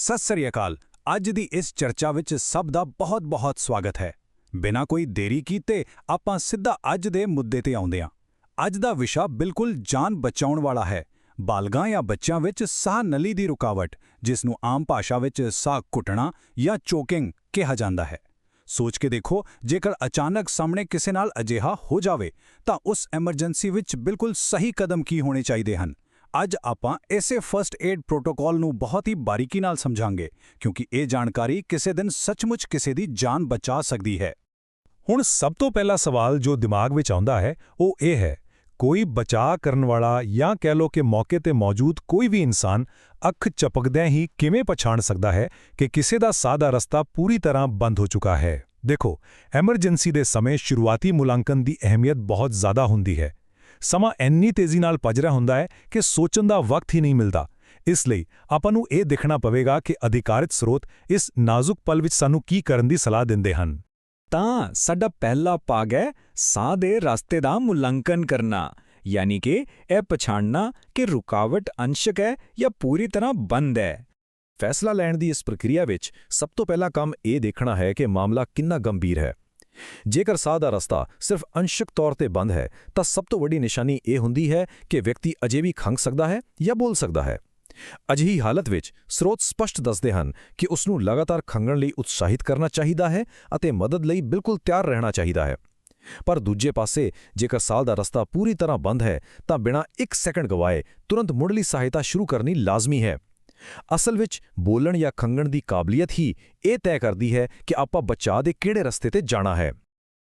ਸਤਿ ਸ੍ਰੀ ਅਕਾਲ। ਅੱਜ ਦੀ ਇਸ ਚਰਚਾ ਵਿੱਚ ਸਭ ਦਾ ਬਹੁਤ-ਬਹੁਤ ਸਵਾਗਤ ਹੈ। ਬਿਨਾਂ ਕੋਈ ਦੇਰੀ ਕੀਤੇ ਆਪਾਂ ਸਿੱਧਾ ਅੱਜ ਦੇ ਮੁੱਦੇ ਤੇ ਆਉਂਦੇ ਹਾਂ। ਅੱਜ ਦਾ ਵਿਸ਼ਾ ਬਿਲਕੁਲ ਜਾਨ ਬਚਾਉਣ ਵਾਲਾ ਹੈ। ਬਾਲਗਾਂ ਜਾਂ ਬੱਚਿਆਂ ਵਿੱਚ ਸਾਹ ਨਲੀ ਦੀ ਰੁਕਾਵਟ, ਜਿਸ ਨੂੰ ਆਮ ਭਾਸ਼ਾ ਵਿੱਚ ਸਾਹ ਘੁੱਟਣਾ ਜਾਂ ਚੋਕਿੰਗ ਕਿਹਾ ਜਾਂਦਾ ਹੈ। ਸੋਚ ਕੇ ਦੇਖੋ, ਜੇਕਰ ਅਚਾਨਕ ਸਾਹਮਣੇ ਕਿਸੇ ਨਾਲ ਅਜਿਹਾ ਹੋ ਜਾਵੇ ਤਾਂ ਉਸ ਐਮਰਜੈਂਸੀ ਵਿੱਚ ਬਿਲਕੁਲ ਸਹੀ ਕਦਮ ਕੀ ਹੋਣੇ ਚਾਹੀਦੇ ਹਨ। ਅੱਜ ਆਪਾਂ ਇਸੇ ਫਰਸਟ ਏਡ ਪ੍ਰੋਟੋਕਾਲ ਨੂੰ ਬਹੁਤ ਹੀ ਬਾਰੀਕੀ ਨਾਲ ਸਮਝਾਂਗੇ, ਕਿਉਂਕਿ ਇਹ ਜਾਣਕਾਰੀ ਕਿਸੇ ਦਿਨ ਸੱਚਮੁੱਚ ਕਿਸੇ ਦੀ ਜਾਨ ਬਚਾ ਸਕਦੀ ਹੈ। ਹੁਣ ਸਭ ਤੋਂ ਪਹਿਲਾ ਸਵਾਲ ਜੋ ਦਿਮਾਗ ਵਿੱਚ ਆਉਂਦਾ ਹੈ ਉਹ ਇਹ ਹੈ, ਕੋਈ ਬਚਾਅ ਕਰਨ ਵਾਲਾ ਜਾਂ ਕਹਿ ਲਓ ਕਿ ਮੌਕੇ ਤੇ ਮੌਜੂਦ ਕੋਈ ਵੀ ਇਨਸਾਨ ਅੱਖ ਝਪਕਦਿਆਂ ਹੀ ਕਿਵੇਂ ਪਛਾਣ ਸਕਦਾ ਹੈ ਕਿ ਕਿਸੇ ਦਾ ਸਾਹ ਦਾ ਰਸਤਾ ਪੂਰੀ ਤਰ੍ਹਾਂ ਬੰਦ ਹੋ ਚੁੱਕਾ ਹੈ। ਦੇਖੋ, ਐਮਰਜੈਂਸੀ ਦੇ ਸਮੇਂ ਸ਼ੁਰੂਆਤੀ ਮੁਲਾਂਕਣ ਦੀ ਅਹਿਮੀਅਤ ਬਹੁਤ ਜ਼ਿਆਦਾ ਹੁੰਦੀ ਹੈ। ਸਮਾਂ ਇੰਨੀ ਤੇਜ਼ੀ ਨਾਲ ਭੱਜ ਰਿਹਾ ਹੁੰਦਾ ਹੈ ਕਿ ਸੋਚਣ ਦਾ ਵਕਤ ਹੀ ਨਹੀਂ ਮਿਲਦਾ। ਇਸ ਲਈ ਆਪਾਂ ਨੂੰ ਇਹ ਦੇਖਣਾ ਪਵੇਗਾ ਕਿ ਅਧਿਕਾਰਿਤ ਸਰੋਤ ਇਸ ਨਾਜ਼ੁਕ ਪਲ ਵਿੱਚ ਸਾਨੂੰ ਕੀ ਕਰਨ ਦੀ ਸਲਾਹ ਦਿੰਦੇ ਹਨ। ਤਾਂ ਸਾਡਾ ਪਹਿਲਾ ਭਾਗ ਹੈ ਸਾਹ ਦੇ ਰਸਤੇ ਦਾ ਮੁਲਾਂਕਣ ਕਰਨਾ, ਯਾਨੀ ਕਿ ਇਹ ਪਛਾਣਨਾ ਕਿ ਰੁਕਾਵਟ ਅੰਸ਼ਕ ਹੈ ਜਾਂ ਪੂਰੀ ਤਰ੍ਹਾਂ ਬੰਦ ਹੈ। ਫੈਸਲਾ ਲੈਣ ਦੀ ਇਸ ਪ੍ਰਕਿਰਿਆ ਵਿੱਚ ਸਭ ਤੋਂ ਪਹਿਲਾ ਕੰਮ ਇਹ ਦੇਖਣਾ ਹੈ ਕਿ ਮਾਮਲਾ ਕਿੰਨਾ ਗੰਭੀਰ ਹੈ। ਜੇਕਰ ਸਾਹ ਦਾ ਰਸਤਾ ਸਿਰਫ ਅੰਸ਼ਕ ਤੌਰ ਤੇ ਬੰਦ ਹੈ ਤਾਂ ਸਭ ਤੋਂ ਵੱਡੀ ਨਿਸ਼ਾਨੀ ਇਹ ਹੁੰਦੀ ਹੈ ਕਿ ਵਿਅਕਤੀ ਅਜੇ ਵੀ ਖੰਘ ਸਕਦਾ ਹੈ ਜਾਂ ਬੋਲ ਸਕਦਾ ਹੈ। ਅਜਿਹੀ ਹਾਲਤ ਵਿੱਚ ਸਰੋਤ ਸਪਸ਼ਟ ਦੱਸਦੇ ਹਨ ਕਿ ਉਸ ਨੂੰ ਲਗਾਤਾਰ ਖੰਘਣ ਲਈ ਉਤਸ਼ਾਹਿਤ ਕਰਨਾ ਚਾਹੀਦਾ ਹੈ ਅਤੇ ਮਦਦ ਲਈ ਬਿਲਕੁਲ ਤਿਆਰ ਰਹਿਣਾ ਚਾਹੀਦਾ ਹੈ। ਪਰ ਦੂਜੇ ਪਾਸੇ ਜੇਕਰ ਸਾਹ ਦਾ ਰਸਤਾ ਪੂਰੀ ਤਰ੍ਹਾਂ ਬੰਦ ਹੈ ਤਾਂ ਬਿਨਾਂ 1 ਸੈਕਿੰਡ ਗਵਾਏ ਤੁਰੰਤ ਮੁੱਢਲੀ ਸਹਾਇਤਾ ਸ਼ੁਰੂ ਕਰਨੀ ਲਾਜ਼ਮੀ ਹੈ। ਅਸਲ ਵਿੱਚ ਬੋਲਣ ਜਾਂ ਖੰਘਣ ਦੀ ਕਾਬਲੀਅਤ ਹੀ ਇਹ ਤੈਅ ਕਰਦੀ ਹੈ ਕਿ ਆਪਾਂ ਬਚਾਅ ਦੇ ਕਿਹੜੇ ਰਸਤੇ ਤੇ ਜਾਣਾ ਹੈ।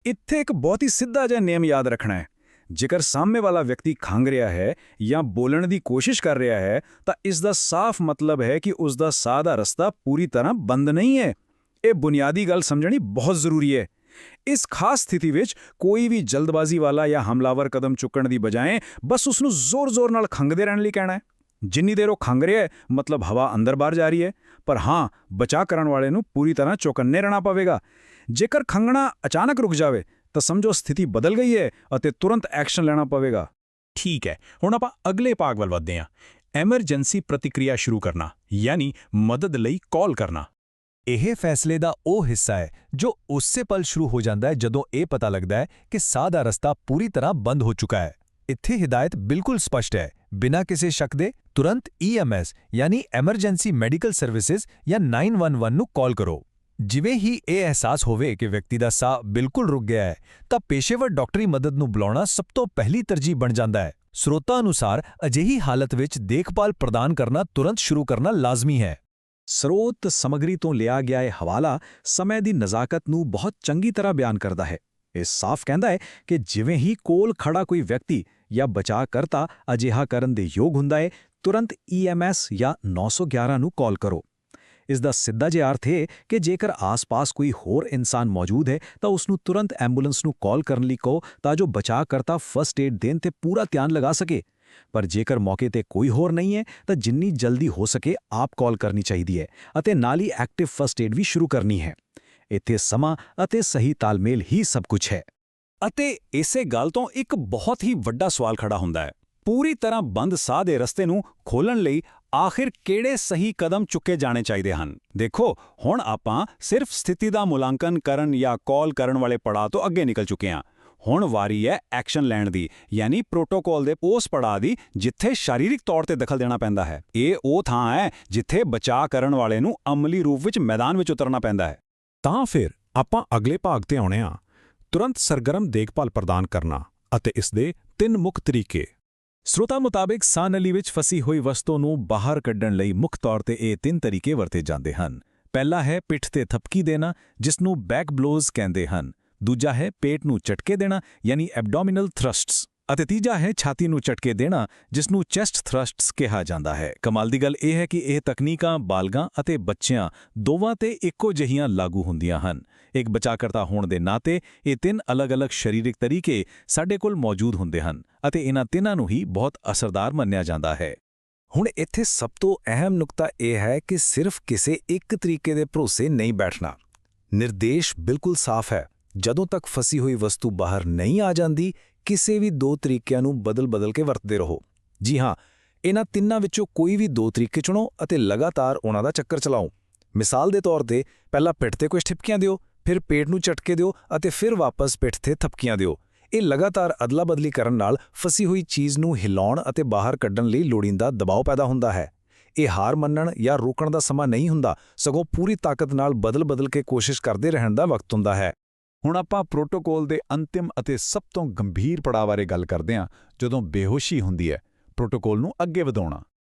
ਇੱਥੇ ਇੱਕ ਬਹੁਤ ਹੀ ਸਿੱਧਾ ਜਿਹਾ ਨਿਯਮ ਯਾਦ ਰੱਖਣਾ ਹੈ। ਜੇਕਰ ਸਾਹਮਣੇ ਵਾਲਾ ਵਿਅਕਤੀ ਖੰਘ ਰਿਹਾ ਹੈ ਜਾਂ ਬੋਲਣ ਦੀ ਕੋਸ਼ਿਸ਼ ਕਰ ਰਿਹਾ ਹੈ ਤਾਂ ਇਸ ਦਾ ਸਾਫ਼ ਮਤਲਬ ਹੈ ਕਿ ਉਸ ਦਾ ਸਾਹ ਦਾ ਰਸਤਾ ਪੂਰੀ ਤਰ੍ਹਾਂ ਬੰਦ ਨਹੀਂ ਹੈ। ਇਹ ਬੁਨਿਆਦੀ ਗੱਲ ਸਮਝਣੀ ਬਹੁਤ ਜ਼ਰੂਰੀ ਹੈ। ਇਸ ਖਾਸ ਸਥਿਤੀ ਵਿੱਚ ਕੋਈ ਵੀ ਜਲਦਬਾਜ਼ੀ ਵਾਲਾ ਜਾਂ ਹਮਲਾਵਰ ਕਦਮ ਚੁੱਕਣ ਦੀ ਬਜਾਏ ਬਸ ਉਸ ਨੂੰ ਜ਼ੋਰ-ਜ਼ੋਰ ਨਾਲ ਖੰਘਦੇ ਰਹਿਣ ਲਈ ਕਹਿਣਾ ਹੈ। ਜਿੰਨੀ ਦੇਰ ਉਹ ਖੰਘ ਰਿਹਾ ਹੈ ਮਤਲਬ ਹਵਾ ਅੰਦਰ ਬਾਹਰ ਜਾ ਰਹੀ ਹੈ, ਪਰ ਹਾਂ, ਬਚਾਅ ਕਰਨ ਵਾਲੇ ਨੂੰ ਪੂਰੀ ਤਰ੍ਹਾਂ ਚੌਕੰਨੇ ਰਹਿਣਾ ਪਵੇਗਾ। ਜੇਕਰ ਖੰਘਣਾ ਅਚਾਨਕ ਰੁਕ ਜਾਵੇ ਤਾਂ ਸਮਝੋ ਸਥਿਤੀ ਬਦਲ ਗਈ ਹੈ ਅਤੇ ਤੁਰੰਤ ਐਕਸ਼ਨ ਲੈਣਾ ਪਵੇਗਾ। ਠੀਕ ਹੈ, ਹੁਣ ਆਪਾਂ ਅਗਲੇ ਭਾਗ ਵੱਲ ਵਧਦੇ ਹਾਂ। ਐਮਰਜੈਂਸੀ ਪ੍ਰਤੀਕਿਰਿਆ ਸ਼ੁਰੂ ਕਰਨਾ, ਯਾਨੀ ਮਦਦ ਲਈ ਕਾਲ ਕਰਨਾ। ਇਹ ਫੈਸਲੇ ਦਾ ਉਹ ਹਿੱਸਾ ਹੈ ਜੋ ਉਸੇ ਪਲ ਸ਼ੁਰੂ ਹੋ ਜਾਂਦਾ ਹੈ ਜਦੋਂ ਇਹ ਪਤਾ ਲੱਗਦਾ ਹੈ ਕਿ ਸਾਹ ਦਾ ਰਸਤਾ ਪੂਰੀ ਤਰ੍ਹਾਂ ਬੰਦ ਹੋ ਚੁੱਕਾ ਹੈ। ਇੱਥੇ ਹਿਦਾਇਤ ਬਿਲਕੁਲ ਸਪਸ਼ਟ ਹੈ, ਬਿਨਾਂ ਕਿਸੇ ਸ਼ੱਕ ਦੇ ਤੁਰੰਤ EMS ਯਾਨੀ ਐਮਰਜੈਂਸੀ ਮੈਡੀਕਲ ਸਰਵਿਸਿਜ਼ ਜਾਂ 911 ਨੂੰ ਕਾਲ ਕਰੋ। ਜਿਵੇਂ ਹੀ ਇਹ ਅਹਿਸਾਸ ਹੋਵੇ ਕਿ ਵਿਅਕਤੀ ਦਾ ਸਾਹ ਬਿਲਕੁਲ ਰੁਕ ਗਿਆ ਹੈ ਤਾਂ ਪੇਸ਼ੇਵਰ ਡਾਕਟਰੀ ਮਦਦ ਨੂੰ ਬੁਲਾਉਣਾ ਸਭ ਤੋਂ ਪਹਿਲੀ ਤਰਜੀਹ ਬਣ ਜਾਂਦਾ ਹੈ। ਸਰੋਤਾਂ ਅਨੁਸਾਰ ਅਜਿਹੀ ਹਾਲਤ ਵਿੱਚ ਦੇਖਭਾਲ ਪ੍ਰਦਾਨ ਕਰਨਾ ਤੁਰੰਤ ਸ਼ੁਰੂ ਕਰਨਾ ਲਾਜ਼ਮੀ ਹੈ। ਸਰੋਤ ਸਮੱਗਰੀ ਤੋਂ ਲਿਆ ਗਿਆ ਇਹ ਹਵਾਲਾ ਸਮੇਂ ਦੀ ਨਜ਼ਾਕਤ ਨੂੰ ਬਹੁਤ ਚੰਗੀ ਤਰ੍ਹਾਂ ਬਿਆਨ ਕਰਦਾ ਹੈ। ਇਹ ਸਾਫ਼ ਕਹਿੰਦਾ ਹੈ ਕਿ ਜਿਵੇਂ ਹੀ ਕੋਲ ਖੜਾ ਕੋਈ ਵਿਅਕਤੀ ਜਾਂ ਬਚਾਅ ਕਰਤਾ ਅਜਿਹਾ ਕਰਨ ਦੇ ਯੋਗ ਹੁੰਦਾ ਹੈ, ਤੁਰੰਤ EMS ਜਾਂ 911 ਨੂੰ ਕਾਲ ਕਰੋ। ਇਸ ਦਾ ਸਿੱਧਾ ਜਿਹਾ ਅਰਥ ਹੈ ਕਿ ਜੇਕਰ ਆਸ-ਪਾਸ ਕੋਈ ਹੋਰ ਇਨਸਾਨ ਮੌਜੂਦ ਹੈ ਤਾਂ ਉਸ ਨੂੰ ਤੁਰੰਤ ਐਂਬੂਲੈਂਸ ਨੂੰ ਕਾਲ ਕਰਨ ਲਈ ਕਹੋ ਤਾਂ ਜੋ ਬਚਾਅ ਕਰਤਾ ਫਸਟ ਏਡ ਦੇਣ ਤੇ ਪੂਰਾ ਧਿਆਨ ਲਗਾ ਸਕੇ। ਪਰ ਜੇਕਰ ਮੌਕੇ ਤੇ ਕੋਈ ਹੋਰ ਨਹੀਂ ਹੈ ਤਾਂ ਜਿੰਨੀ ਜਲਦੀ ਹੋ ਸਕੇ ਆਪ ਕਾਲ ਕਰਨੀ ਚਾਹੀਦੀ ਹੈ ਅਤੇ ਨਾਲ ਹੀ ਐਕਟਿਵ ਫਸਟ ਏਡ ਵੀ ਸ਼ੁਰੂ ਕਰਨੀ ਹੈ। ਇੱਥੇ ਸਮਾਂ ਅਤੇ ਸਹੀ ਤਾਲਮੇਲ ਹੀ ਸਭ ਕੁਝ ਹੈ। ਅਤੇ ਇਸੇ ਗੱਲ ਤੋਂ ਇੱਕ ਬਹੁਤ ਹੀ ਵੱਡਾ ਸਵਾਲ ਖੜਾ ਹੁੰਦਾ ਹੈ, ਪੂਰੀ ਤਰ੍ਹਾਂ ਬੰਦ ਸਾਹ ਦੇ ਰਸਤੇ ਨੂੰ ਖੋਲ੍ਹਣ ਲਈ ਆਖਿਰ ਕਿਹੜੇ ਸਹੀ ਕਦਮ ਚੁੱਕੇ ਜਾਣੇ ਚਾਹੀਦੇ ਹਨ। ਦੇਖੋ, ਹੁਣ ਆਪਾਂ ਸਿਰਫ ਸਥਿਤੀ ਦਾ ਮੁਲਾਂਕਣ ਕਰਨ ਜਾਂ ਕਾਲ ਕਰਨ ਵਾਲੇ ਪੜਾਅ ਤੋਂ ਅੱਗੇ ਨਿਕਲ ਚੁੱਕੇ ਹਾਂ। ਹੁਣ ਵਾਰੀ ਹੈ ਐਕਸ਼ਨ ਲੈਣ ਦੀ, ਯਾਨੀ ਪ੍ਰੋਟੋਕਾਲ ਦੇ ਉਸ ਪੜਾਅ ਦੀ ਜਿੱਥੇ ਸਰੀਰਕ ਤੌਰ ਤੇ ਦਖਲ ਦੇਣਾ ਪੈਂਦਾ ਹੈ। ਇਹ ਉਹ ਥਾਂ ਹੈ ਜਿੱਥੇ ਬਚਾਅ ਕਰਨ ਵਾਲੇ ਨੂੰ ਅਮਲੀ ਰੂਪ ਵਿੱਚ ਮੈਦਾਨ ਵਿੱਚ ਉਤਰਨਾ ਪੈਂਦਾ ਹੈ। ਤਾਂ ਫਿਰ ਆਪਾਂ ਅਗਲੇ ਭਾਗ ਤੇ ਆਉਣੇ ਹਾਂ, ਤੁਰੰਤ ਸਰਗਰਮ ਦੇਖਭਾਲ ਪ੍ਰਦਾਨ ਕਰਨਾ ਅਤੇ ਇਸ ਦੇ 3 ਮੁੱਖ ਤਰੀਕੇ। ਸਰੋਤਾਂ ਮੁਤਾਬਿਕ ਸਾਹ ਨਲੀ ਵਿੱਚ ਫਸੀ ਹੋਈ ਵਸਤੂ ਨੂੰ ਬਾਹਰ ਕੱਢਣ ਲਈ ਮੁੱਖ ਤੌਰ ਤੇ ਇਹ 3 ਤਰੀਕੇ ਵਰਤੇ ਜਾਂਦੇ ਹਨ। ਪਹਿਲਾ ਹੈ ਪਿੱਠ ਤੇ ਥਪਕੀ ਦੇਣਾ, ਜਿਸ ਨੂੰ ਬੈਕ ਬਲੋਜ਼ ਕਹਿੰਦੇ ਹਨ। ਦੂਜਾ ਹੈ ਪੇਟ ਨੂੰ ਝਟਕੇ ਦੇਣਾ, ਯਾਨੀ ਐਬਡੋਮੀਨਲ ਥਰਸਟਸ। ਅਤੇ ਤੀਜਾ ਹੈ ਛਾਤੀ ਨੂੰ ਝਟਕੇ ਦੇਣਾ, ਜਿਸ ਨੂੰ ਚੈਸਟ ਥਰਸਟਸ ਕਿਹਾ ਜਾਂਦਾ ਹੈ। ਕਮਾਲ ਦੀ ਗੱਲ ਇਹ ਹੈ ਕਿ ਇਹ ਤਕਨੀਕਾਂ ਬਾਲਗਾਂ ਅਤੇ ਬੱਚਿਆਂ ਦੋਵਾਂ ਤੇ ਇੱਕੋ ਜਿਹੀਆਂ ਲਾਗੂ ਹੁੰਦੀਆਂ ਹਨ। ਇੱਕ ਬਚਾਅਕਰਤਾ ਹੋਣ ਦੇ ਨਾਤੇ ਇਹ 3 ਅਲੱਗ-ਅਲੱਗ ਸਰੀਰਕ ਤਰੀਕੇ ਸਾਡੇ ਕੋਲ ਮੌਜੂਦ ਹੁੰਦੇ ਹਨ ਅਤੇ ਇਹਨਾਂ ਤਿੰਨਾਂ ਨੂੰ ਹੀ ਬਹੁਤ ਅਸਰਦਾਰ ਮੰਨਿਆ ਜਾਂਦਾ ਹੈ। ਹੁਣ ਇੱਥੇ ਸਭ ਤੋਂ ਅਹਿਮ ਨੁਕਤਾ ਇਹ ਹੈ ਕਿ ਸਿਰਫ ਕਿਸੇ ਇੱਕ ਤਰੀਕੇ ਦੇ ਭਰੋਸੇ ਨਹੀਂ ਬੈਠਣਾ। ਨਿਰਦੇਸ਼ ਬਿਲਕੁਲ ਸਾਫ਼ ਹੈ, ਜਦੋਂ ਤੱਕ ਫਸੀ ਹੋਈ ਵਸਤੂ ਬਾਹਰ ਨਹੀਂ ਆ ਜਾਂਦੀ ਕਿਸੇ ਵੀ 2 ਤਰੀਕਿਆਂ ਨੂੰ ਬਦਲ-ਬਦਲ ਕੇ ਵਰਤਦੇ ਰਹੋ। ਜੀ ਹਾਂ, ਇਹਨਾਂ ਤਿੰਨਾਂ ਵਿੱਚੋਂ ਕੋਈ ਵੀ 2 ਤਰੀਕੇ ਚੁਣੋ ਅਤੇ ਲਗਾਤਾਰ ਉਹਨਾਂ ਦਾ ਚੱਕਰ ਚਲਾਓ। ਮਿਸਾਲ ਦੇ ਤੌਰ ਤੇ ਪਹਿਲਾਂ ਪਿੱਠ ਤੇ ਕੁਝ ਠਿਪਕੀਆਂ ਦਿਓ, ਫਿਰ ਪੇਟ ਨੂੰ ਝਟਕੇ ਦਿਓ ਅਤੇ ਫਿਰ ਵਾਪਸ ਪਿੱਠ ਤੇ ਥਪਕੀਆਂ ਦਿਓ। ਇਹ ਲਗਾਤਾਰ ਅਦਲਾ-ਬਦਲੀ ਕਰਨ ਨਾਲ ਫਸੀ ਹੋਈ ਚੀਜ਼ ਨੂੰ ਹਿਲਾਉਣ ਅਤੇ ਬਾਹਰ ਕੱਢਣ ਲਈ ਲੋੜੀਂਦਾ ਦਬਾਅ ਪੈਦਾ ਹੁੰਦਾ ਹੈ। ਇਹ ਹਾਰ ਮੰਨਣ ਜਾਂ ਰੋਕਣ ਦਾ ਸਮਾਂ ਨਹੀਂ ਹੁੰਦਾ, ਸਗੋਂ ਪੂਰੀ ਤਾਕਤ ਨਾਲ ਬਦਲ-ਬਦਲ ਕੇ ਕੋਸ਼ਿਸ਼ ਕਰਦੇ ਰਹਿਣ ਦਾ ਵਕਤ ਹੁੰਦਾ ਹੈ। ਹੁਣ ਆਪਾਂ ਪ੍ਰੋਟੋਕੋਲ ਦੇ ਅੰਤਿਮ ਅਤੇ ਸਭ ਤੋਂ ਗੰਭੀਰ ਪੜਾਅ ਬਾਰੇ ਗੱਲ ਕਰਦੇ ਹਾਂ, ਜਦੋਂ ਬੇਹੋਸ਼ੀ ਹੁੰਦੀ ਹੈ। ਪ੍ਰੋਟੋਕੋਲ ਨੂੰ ਅੱਗੇ ਵਧਾਉਣਾ।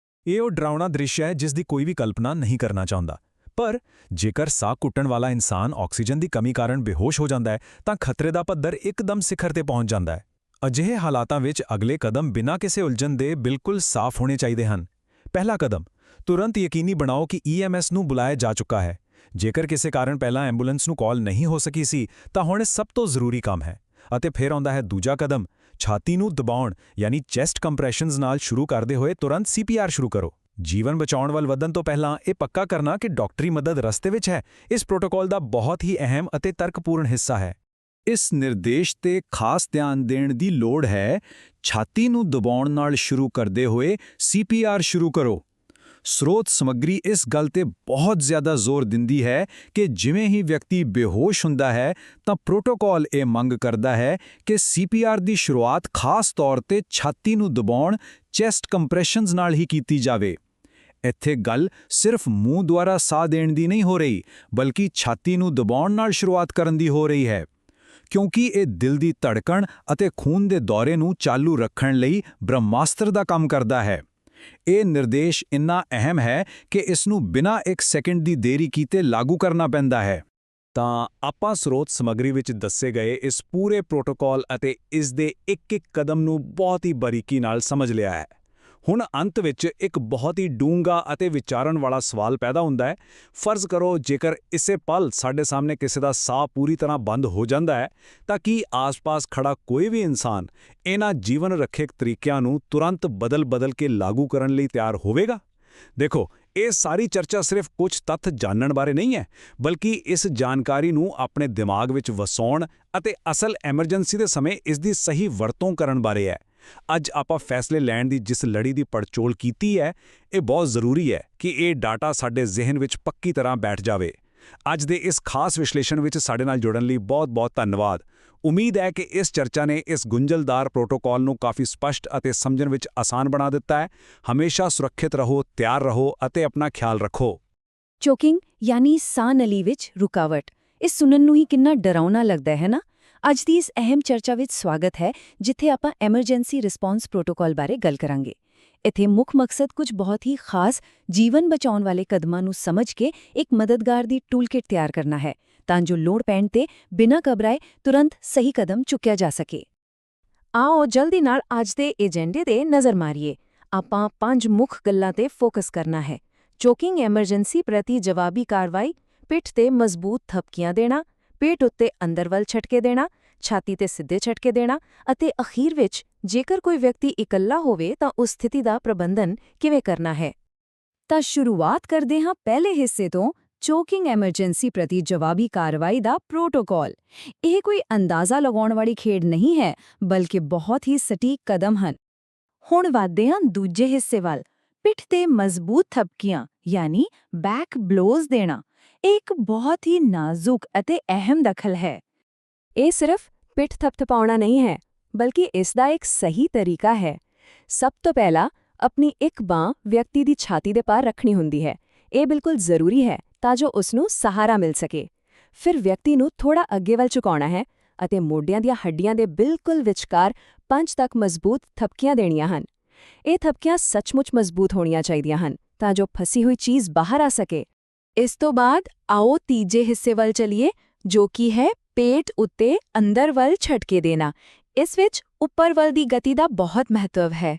ਇਹ ਉਹ ਡਰਾਉਣਾ ਦ੍ਰਿਸ਼ ਹੈ ਜਿਸ ਦੀ ਕੋਈ ਵੀ ਕਲਪਨਾ ਨਹੀਂ ਕਰਨਾ ਚਾਹੁੰਦਾ। ਪਰ ਜੇਕਰ ਸਾਹ ਘੁੱਟਣ ਵਾਲਾ ਇਨਸਾਨ ਆਕਸੀਜਨ ਦੀ ਕਮੀ ਕਾਰਨ ਬੇਹੋਸ਼ ਹੋ ਜਾਂਦਾ ਹੈ ਤਾਂ ਖਤਰੇ ਦਾ ਪੱਧਰ ਇੱਕਦਮ ਸਿਖਰ ਤੇ ਪਹੁੰਚ ਜਾਂਦਾ ਹੈ। ਅਜਿਹੇ ਹਾਲਾਤਾਂ ਵਿੱਚ ਅਗਲੇ ਕਦਮ ਬਿਨਾਂ ਕਿਸੇ ਉਲਝਣ ਦੇ ਬਿਲਕੁਲ ਸਾਫ਼ ਹੋਣੇ ਚਾਹੀਦੇ ਹਨ। ਪਹਿਲਾ ਕਦਮ, ਤੁਰੰਤ ਯਕੀਨੀ ਬਣਾਓ ਕਿ EMS ਨੂੰ ਬੁਲਾਇਆ ਜਾ ਚੁੱਕਾ ਹੈ। ਜੇਕਰ ਕਿਸੇ ਕਾਰਨ ਪਹਿਲਾਂ ਐਂਬੂਲੈਂਸ ਨੂੰ ਕਾਲ ਨਹੀਂ ਹੋ ਸਕੀ ਸੀ ਤਾਂ ਹੁਣ ਇਹ ਸਭ ਤੋਂ ਜ਼ਰੂਰੀ ਕੰਮ ਹੈ। ਅਤੇ ਫਿਰ ਆਉਂਦਾ ਹੈ ਦੂਜਾ ਕਦਮ, ਛਾਤੀ ਨੂੰ ਦਬਾਉਣ ਯਾਨੀ ਚੈਸਟ ਕੰਪਰੈਸ਼ਨਸ ਨਾਲ ਸ਼ੁਰੂ ਕਰਦੇ ਹੋਏ ਤੁਰੰਤ CPR ਸ਼ੁਰੂ ਕਰੋ। ਜੀਵਨ ਬਚਾਉਣ ਵੱਲ ਵਧਣ ਤੋਂ ਪਹਿਲਾਂ ਇਹ ਪੱਕਾ ਕਰਨਾ ਕਿ ਡਾਕਟਰੀ ਮਦਦ ਰਸਤੇ ਵਿੱਚ ਹੈ, ਇਸ ਪ੍ਰੋਟੋਕਾਲ ਦਾ ਬਹੁਤ ਹੀ ਅਹਿਮ ਅਤੇ ਤਰਕਪੂਰਨ ਹਿੱਸਾ ਹੈ। ਇਸ ਨਿਰਦੇਸ਼ ਤੇ ਖਾਸ ਧਿਆਨ ਦੇਣ ਦੀ ਲੋੜ ਹੈ। ਛਾਤੀ ਨੂੰ ਦਬਾਉਣ ਨਾਲ ਸ਼ੁਰੂ ਕਰਦੇ ਹੋਏ CPR ਸ਼ੁਰੂ ਕਰੋ। ਸਰੋਤ ਸਮੱਗਰੀ ਇਸ ਗੱਲ ਤੇ ਬਹੁਤ ਜ਼ਿਆਦਾ ਜ਼ੋਰ ਦਿੰਦੀ ਹੈ ਕਿ ਜਿਵੇਂ ਹੀ ਵਿਅਕਤੀ ਬੇਹੋਸ਼ ਹੁੰਦਾ ਹੈ ਤਾਂ ਪ੍ਰੋਟੋਕਾਲ ਇਹ ਮੰਗ ਕਰਦਾ ਹੈ ਕਿ CPR ਦੀ ਸ਼ੁਰੂਆਤ ਖਾਸ ਤੌਰ ਤੇ ਛਾਤੀ ਨੂੰ ਦਬਾਉਣ, ਚੈਸਟ ਕੰਪਰੈਸ਼ਨਸ ਨਾਲ ਹੀ ਕੀਤੀ ਜਾਵੇ। ਇੱਥੇ ਗੱਲ ਸਿਰਫ ਮੂੰਹ ਦੁਆਰਾ ਸਾਹ ਦੇਣ ਦੀ ਨਹੀਂ ਹੋ ਰਹੀ, ਬਲਕਿ ਛਾਤੀ ਨੂੰ ਦਬਾਉਣ ਨਾਲ ਸ਼ੁਰੂਆਤ ਕਰਨ ਦੀ ਹੋ ਰਹੀ ਹੈ, ਕਿਉਂਕਿ ਇਹ ਦਿਲ ਦੀ ਧੜਕਣ ਅਤੇ ਖੂਨ ਦੇ ਦੌਰੇ ਨੂੰ ਚਾਲੂ ਰੱਖਣ ਲਈ ਬ੍ਰਹਮਾਸਤਰ ਦਾ ਕੰਮ ਕਰਦਾ ਹੈ। ਇਹ ਨਿਰਦੇਸ਼ ਇੰਨਾ ਅਹਿਮ ਹੈ ਕਿ ਇਸ ਨੂੰ ਬਿਨਾਂ 1 ਸੈਕਿੰਡ ਦੀ ਦੇਰੀ ਕੀਤੇ ਲਾਗੂ ਕਰਨਾ ਪੈਂਦਾ ਹੈ। ਤਾਂ ਆਪਾਂ ਸਰੋਤ ਸਮੱਗਰੀ ਵਿੱਚ ਦੱਸੇ ਗਏ ਇਸ ਪੂਰੇ ਪ੍ਰੋਟੋਕਾਲ ਅਤੇ ਇਸ ਦੇ ਇੱਕ-ਇੱਕ ਕਦਮ ਨੂੰ ਬਹੁਤ ਹੀ ਬਾਰੀਕੀ ਨਾਲ ਸਮਝ ਲਿਆ ਹੈ। ਹੁਣ ਅੰਤ ਵਿੱਚ ਇੱਕ ਬਹੁਤ ਹੀ ਡੂੰਘਾ ਅਤੇ ਵਿਚਾਰਨ ਵਾਲਾ ਸਵਾਲ ਪੈਦਾ ਹੁੰਦਾ ਹੈ। ਫਰਜ਼ ਕਰੋ ਜੇਕਰ ਇਸੇ ਪਲ ਸਾਡੇ ਸਾਹਮਣੇ ਕਿਸੇ ਦਾ ਸਾਹ ਪੂਰੀ ਤਰ੍ਹਾਂ ਬੰਦ ਹੋ ਜਾਂਦਾ ਹੈ ਤਾਂ ਕੀ ਆਸ-ਪਾਸ ਖੜਾ ਕੋਈ ਵੀ ਇਨਸਾਨ ਇਹਨਾਂ ਜੀਵਨ ਰੱਖਿਅਕ ਤਰੀਕਿਆਂ ਨੂੰ ਤੁਰੰਤ ਬਦਲ ਕੇ ਲਾਗੂ ਕਰਨ ਲਈ ਤਿਆਰ ਹੋਵੇਗਾ? ਦੇਖੋ, ਇਹ ਸਾਰੀ ਚਰਚਾ ਸਿਰਫ ਕੁਝ ਤੱਥ ਜਾਣਨ ਬਾਰੇ ਨਹੀਂ ਹੈ, ਬਲਕਿ ਇਸ ਜਾਣਕਾਰੀ ਨੂੰ ਆਪਣੇ ਦਿਮਾਗ ਵਿੱਚ ਵਸਾਉਣ ਅਤੇ ਅਸਲ ਐਮਰਜੈਂਸੀ ਦੇ ਸਮੇਂ ਇਸ ਦੀ ਸਹੀ ਵਰਤੋਂ ਕਰਨ ਬਾਰੇ ਹੈ। ਅੱਜ ਆਪਾਂ ਫੈਸਲੇ ਲੈਣ ਦੀ ਜਿਸ ਲੜੀ ਦੀ ਪੜਚੋਲ ਕੀਤੀ ਹੈ, ਇਹ ਬਹੁਤ ਜ਼ਰੂਰੀ ਹੈ ਕਿ ਇਹ ਡਾਟਾ ਸਾਡੇ ਜ਼ਿਹਨ ਵਿੱਚ ਪੱਕੀ ਤਰ੍ਹਾਂ ਬੈਠ ਜਾਵੇ। ਅੱਜ ਦੇ ਇਸ ਖਾਸ ਵਿਸ਼ਲੇਸ਼ਣ ਵਿੱਚ ਸਾਡੇ ਨਾਲ ਜੁੜਨ ਲਈ ਬਹੁਤ-ਬਹੁਤ ਧੰਨਵਾਦ। ਉਮੀਦ ਹੈ ਕਿ ਇਸ ਚਰਚਾ ਨੇ ਇਸ ਗੁੰਝਲਦਾਰ ਪ੍ਰੋਟੋਕਾਲ ਨੂੰ ਕਾਫੀ ਸਪਸ਼ਟ ਅਤੇ ਸਮਝਣ ਵਿੱਚ ਆਸਾਨ ਬਣਾ ਦਿੱਤਾ ਹੈ। ਹਮੇਸ਼ਾ ਸੁਰੱਖਿਅਤ ਰਹੋ, ਤਿਆਰ ਰਹੋ ਅਤੇ ਆਪਣਾ ਖਿਆਲ ਰੱਖੋ। ਚੋਕਿੰਗ ਯਾਨੀ ਸਾਹ ਨਲੀ ਵਿੱਚ ਰੁਕਾਵਟ, ਇਹ ਸੁਣਨ ਨੂੰ ਹੀ ਕਿੰਨਾ ਡਰਾਉਣਾ ਲੱਗਦਾ ਹੈ ਨਾ। ਅੱਜ ਦੀ ਇਸ ਅਹਿਮ ਚਰਚਾ ਵਿੱਚ ਸਵਾਗਤ ਹੈ, ਜਿੱਥੇ ਆਪਾਂ ਐਮਰਜੈਂਸੀ ਰਿਸਪੌਂਸ ਪ੍ਰੋਟੋਕਾਲ ਬਾਰੇ ਗੱਲ ਕਰਾਂਗੇ। ਇੱਥੇ ਮੁੱਖ ਮਕਸਦ ਕੁਝ ਬਹੁਤ ਹੀ ਖਾਸ ਜੀਵਨ ਬਚਾਉਣ ਵਾਲੇ ਕਦਮਾਂ ਨੂੰ ਸਮਝ ਕੇ ਇੱਕ ਮਦਦਗਾਰ ਦੀ ਟੂਲਕਿਟ ਤਿਆਰ ਕਰਨਾ ਹੈ, ਤਾਂ ਜੋ ਲੋੜ ਪੈਣ ਤੇ ਬਿਨਾਂ ਘਬਰਾਏ ਤੁਰੰਤ ਸਹੀ ਕਦਮ ਚੁੱਕਿਆ ਜਾ ਸਕੇ। ਆਓ ਜਲਦੀ ਨਾਲ ਅੱਜ ਦੇ ਏਜੰਡੇ ਤੇ ਨਜ਼ਰ ਮਾਰੀਏ। ਆਪਾਂ 5 ਮੁੱਖ ਗੱਲਾਂ ਤੇ ਫੋਕਸ ਕਰਨਾ ਹੈ। ਚੋਕਿੰਗ ਐਮਰਜੈਂਸੀ ਪ੍ਰਤੀ ਜਵਾਬੀ ਕਾਰਵਾਈ, ਪਿੱਠ ਤੇ ਮਜ਼ਬੂਤ ਥਪਕੀਆਂ ਦੇਣਾ, ਪੇਟ ਉੱਤੇ ਅੰਦਰ ਵੱਲ ਝਟਕੇ ਦੇਣਾ, ਛਾਤੀ ਤੇ ਸਿੱਧੇ ਝਟਕੇ ਦੇਣਾ ਅਤੇ ਅਖੀਰ ਵਿੱਚ ਜੇਕਰ ਕੋਈ ਵਿਅਕਤੀ ਇਕੱਲਾ ਹੋਵੇ ਤਾਂ ਉਸ ਸਥਿਤੀ ਦਾ ਪ੍ਰਬੰਧਨ ਕਿਵੇਂ ਕਰਨਾ ਹੈ। ਤਾਂ ਸ਼ੁਰੂਆਤ ਕਰਦੇ ਹਾਂ ਪਹਿਲੇ ਹਿੱਸੇ ਤੋਂ, ਚੋਕਿੰਗ ਐਮਰਜੈਂਸੀ ਪ੍ਰਤੀ ਜਵਾਬੀ ਕਾਰਵਾਈ ਦਾ ਪ੍ਰੋਟੋਕਾਲ। ਇਹ ਕੋਈ ਅੰਦਾਜ਼ਾ ਲਗਾਉਣ ਵਾਲੀ ਖੇਡ ਨਹੀਂ ਹੈ, ਬਲਕਿ ਬਹੁਤ ਹੀ ਸਟੀਕ ਕਦਮ ਹਨ। ਹੁਣ ਵਧਦੇ ਹਾਂ ਦੂਜੇ ਹਿੱਸੇ ਵੱਲ, ਪਿੱਠ ਤੇ ਮਜ਼ਬੂਤ ਥਪਕੀਆਂ ਯਾਨੀ ਬੈਕ ਬਲੋਜ਼ ਦੇਣਾ। ਇਹ ਇੱਕ ਬਹੁਤ ਹੀ ਨਾਜ਼ੁਕ ਅਤੇ ਅਹਿਮ ਦਖਲ ਹੈ। ਇਹ ਸਿਰਫ ਪਿੱਠ ਥਪਥਪਾਉਣਾ ਨਹੀਂ ਹੈ, ਬਲਕਿ ਇਸ ਦਾ ਇੱਕ ਸਹੀ ਤਰੀਕਾ ਹੈ। ਸਭ ਤੋਂ ਪਹਿਲਾਂ ਆਪਣੀ ਇੱਕ ਬਾਂਹ ਵਿਅਕਤੀ ਦੀ ਛਾਤੀ ਦੇ ਪਾਰ ਰੱਖਣੀ ਹੁੰਦੀ ਹੈ। ਇਹ ਬਿਲਕੁਲ ਜ਼ਰੂਰੀ ਹੈ ਤਾਂ ਜੋ ਉਸ ਨੂੰ ਸਹਾਰਾ ਮਿਲ ਸਕੇ। ਫਿਰ ਵਿਅਕਤੀ ਨੂੰ ਥੋੜਾ ਅੱਗੇ ਵੱਲ ਝੁਕਾਉਣਾ ਹੈ ਅਤੇ ਮੋਢਿਆਂ ਦੀਆਂ ਹੱਡੀਆਂ ਦੇ ਬਿਲਕੁਲ ਵਿਚਕਾਰ 5 ਤੱਕ ਮਜ਼ਬੂਤ ਥਪਕੀਆਂ ਦੇਣੀਆਂ ਹਨ। ਇਹ ਥਪਕੀਆਂ ਸੱਚਮੁੱਚ ਮਜ਼ਬੂਤ ਹੋਣੀਆਂ ਚਾਹੀਦੀਆਂ ਹਨ ਤਾਂ ਜੋ ਫਸੀ ਹੋਈ ਚੀਜ਼ ਬਾਹਰ ਆ ਸਕੇ। ਇਸ ਤੋਂ ਬਾਅਦ ਆਓ ਤੀਜੇ ਹਿੱਸੇ ਵੱਲ ਚਲੀਏ, ਜੋ ਕਿ ਹੈ ਪੇਟ ਉੱਤੇ ਅੰਦਰ ਵੱਲ ਝਟਕੇ ਦੇਣਾ। ਇਸ ਵਿੱਚ ਉੱਪਰ ਵੱਲ ਦੀ ਗਤੀ ਦਾ ਬਹੁਤ ਮਹੱਤਵ ਹੈ।